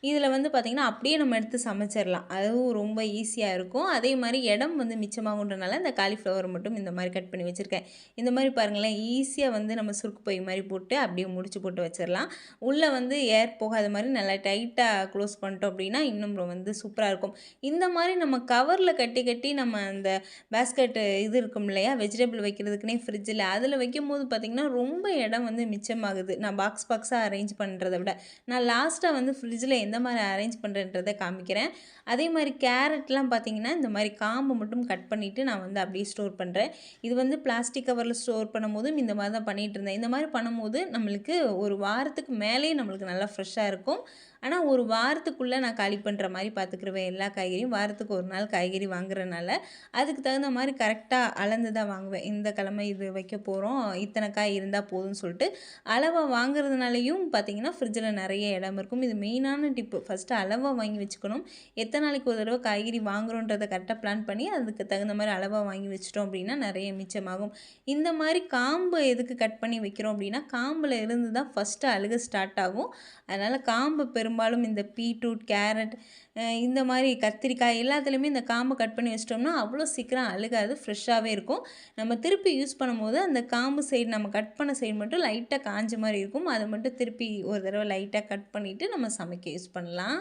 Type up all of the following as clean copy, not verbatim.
இதில் வந்து பார்த்திங்கன்னா அப்படியே நம்ம எடுத்து சமைச்சிடலாம். அதுவும் ரொம்ப ஈஸியாக இருக்கும். அதே மாதிரி இடம் வந்து மிச்சமாகுன்றனால இந்த காலிஃப்ளவர் மட்டும் இந்த மாதிரி கட் பண்ணி வச்சுருக்கேன். இந்த மாதிரி பாருங்களேன், ஈஸியாக வந்து நம்ம சுருக்கு பை மாதிரி போட்டு அப்படியே முடிச்சு போட்டு வச்சிடலாம். உள்ளே வந்து ஏர் போகாத மாதிரி நல்லா டைட்டாக க்ளோஸ் பண்ணிட்டோம் அப்படின்னா இன்னும் வந்து சூப்பராக இருக்கும். இந்த மாதிரி நம்ம கவரில் கட்டி கட்டி நம்ம அந்த பேஸ்கெட்டு இது இருக்கும் இல்லையா, வெஜிடபிள் வைக்கிறதுக்குனே ஃப்ரிட்ஜில் அதில் வைக்கும்போது பார்த்திங்கன்னா ரொம்ப இடம் வந்து மிச்சமாகுது. நான் பாக்ஸாக அரேஞ்ச் பண்ணுறத விட நான் லாஸ்ட்டாக வந்து ஃப்ரிட்ஜில் எந்த மாதிரி அரேஞ்ச் பண்ணுறேன்றதை காமிக்கிறேன். அதே மாதிரி கேரட்லாம் பார்த்திங்கன்னா இந்த மாதிரி காம்பை மட்டும் கட் பண்ணிவிட்டு நான் வந்து அப்படியே ஸ்டோர் பண்ணுறேன். இது வந்து பிளாஸ்டிக் கவரில் ஸ்டோர் பண்ணும்போதும் இந்த மாதிரி தான் பண்ணிகிட்டு இருந்தேன். இந்த மாதிரி பண்ணும்போது நம்மளுக்கு ஒரு வாரத்துக்கு மேலேயே நம்மளுக்கு நல்லா ஃப்ரெஷ்ஷாக இருக்கும். ஆனால் ஒரு வாரத்துக்குள்ளே நான் காலி பண்ணுற மாதிரி பார்த்துக்கிருவேன். எல்லா காய்கறியும் வாரத்துக்கு ஒரு நாள் காய்கறி வாங்குறதுனால அதுக்கு தகுந்த மாதிரி கரெக்டாக அளந்து தான் வாங்குவேன். இந்த கிழமை இது வைக்க போகிறோம், இத்தனை காய் இருந்தால் போதும்னு சொல்லிட்டு அளவாக வாங்குறதுனாலையும் பார்த்திங்கன்னா ஃப்ரிட்ஜில் நிறைய இடம் இருக்கும். இது மெயினான டிப்பு. ஃபஸ்ட்டு அளவாக வாங்கி வச்சுக்கணும். எத்தனை நாளைக்கு ஒரு தடவை காய்கறி வாங்குகிறோன்றதை கரெக்டாக பிளான் பண்ணி அதுக்கு தகுந்த மாதிரி அளவாக வாங்கி வச்சிட்டோம் அப்படின்னா நிறைய மிச்சமாகும். இந்த மாதிரி காம்பு எதுக்கு கட் பண்ணி வைக்கிறோம் அப்படின்னா, காம்பில் இருந்து தான் ஃபஸ்ட்டு அழுக ஸ்டார்ட் ஆகும். அதனால் காம்பு பெரும்பாலும் இந்த பீட்ரூட், கேரட், இந்த மாதிரி கத்திரிக்காய் எல்லாத்துலேயுமே இந்த காம்பை கட் பண்ணி வச்சிட்டோம்னா அவ்வளோ சீக்கிரம் அழுகாது, ஃப்ரெஷ்ஷாகவே இருக்கும். நம்ம திருப்பி யூஸ் பண்ணும்போது அந்த காம்பு சைடு நம்ம கட் பண்ண சைடு மட்டும் லைட்டாக காஞ்ச மாதிரி இருக்கும். அதை மட்டும் திருப்பி ஒரு தடவை லைட்டாக கட் பண்ணிவிட்டு நம்ம சமைக்க யூஸ் பண்ணலாம்.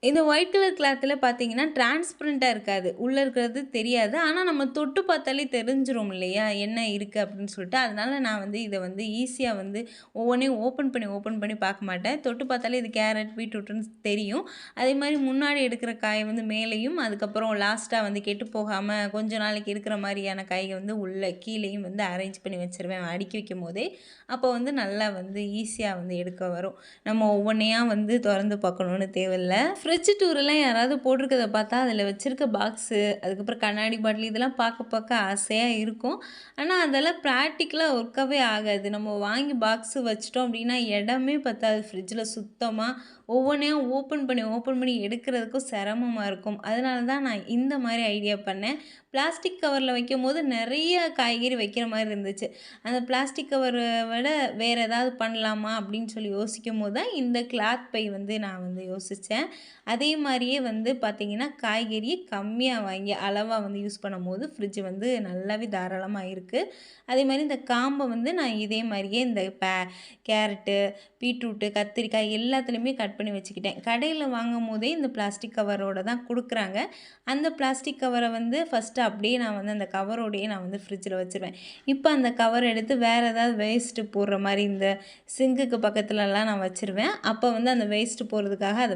இந்த ஒயிட் கலர் கிளாத்தில் பார்த்தீங்கன்னா டிரான்ஸ்பரண்ட்டாக இருக்காது. உள்ளே இருக்கிறது தெரியாது. ஆனால் நம்ம தொட்டு பார்த்தாலே தெரிஞ்சிரும் இல்லையா, என்ன இருக்குது அப்படின்னு சொல்லிட்டு. அதனால நான் வந்து இதை வந்து ஈஸியாக வந்து ஒவ்வொன்றையும் ஓப்பன் பண்ணி பார்க்க மாட்டேன். தொட்டு பார்த்தாலே இது கேரட், பீட்ரூட்டுன்னு தெரியும். அதே மாதிரி முன்னாடி எடுக்கிற காயை வந்து மேலேயும், அதுக்கப்புறம் லாஸ்ட்டாக வந்து கெட்டு போகாமல் கொஞ்ச நாளைக்கு இருக்கிற மாதிரியான காய்கள் வந்து உள்ளே கீழேயும் வந்து அரேஞ்ச் பண்ணி வச்சுருவேன் அடுக்கி வைக்கும் போதே. அப்போ வந்து நல்லா வந்து ஈஸியாக வந்து எடுக்க வரும். நம்ம ஒவ்வொன்றையா வந்து திறந்து பார்க்கணுன்னு தேவையில்லை. ஃப்ரிட்ஜ் டூரெல்லாம் யாராவது போட்டிருக்கதை பார்த்தா அதில் வச்சுருக்க பாக்ஸு, அதுக்கப்புறம் கண்ணாடி பாட்டில் இதெல்லாம் பார்க்க ஆசையாக இருக்கும். ஆனால் அதெல்லாம் ப்ராக்டிக்கலாக ஒர்க்காகவே ஆகாது. நம்ம வாங்கி பாக்ஸு வச்சிட்டோம் அப்படின்னா இடமே பத்தாது ஃப்ரிட்ஜில் சுத்தமாக. ஒவ்வொன்றையும் ஓப்பன் பண்ணி எடுக்கிறதுக்கும் சிரமமாக இருக்கும். அதனால தான் நான் இந்த மாதிரி ஐடியா பண்ணேன். பிளாஸ்டிக் கவரில் வைக்கும்போது நிறைய காய்கறி வைக்கிற மாதிரி இருந்துச்சு. அந்த பிளாஸ்டிக் கவரை விட வேறு ஏதாவது பண்ணலாமா அப்படின்னு சொல்லி யோசிக்கும் போது தான் இந்த கிளாத் பை வந்து நான் வந்து யோசித்தேன். அதே மாதிரியே வந்து பார்த்திங்கன்னா காய்கறியை கம்மியாக வாங்கி அளவாக வந்து யூஸ் பண்ணும்போது ஃப்ரிட்ஜ் வந்து நல்லாவே தாராளமாக இருக்குது. அதே மாதிரி இந்த காம்பை வந்து நான் இதே மாதிரியே இந்த கேரட்டு, பீட்ரூட்டு, கத்திரிக்காய் எல்லாத்துலேயுமே கட் பண்ணி வச்சுக்கிட்டேன். கடையில் வாங்கும் போதே இந்த பிளாஸ்டிக் கவரோடு தான் கொடுக்குறாங்க. அந்த பிளாஸ்டிக் கவரை வந்து ஃபஸ்ட்டு அப்படியே நான் வந்து அந்த கவரோடையே நான் வந்து ஃப்ரிட்ஜில் வச்சுருவேன். இப்போ அந்த கவர் எடுத்து வேறு ஏதாவது வேஸ்ட்டு போடுற மாதிரி இந்த சிங்குக்கு பக்கத்துலலாம் நான் வச்சுருவேன். அப்போ வந்து அந்த வேஸ்ட்டு போடுறதுக்காக அதை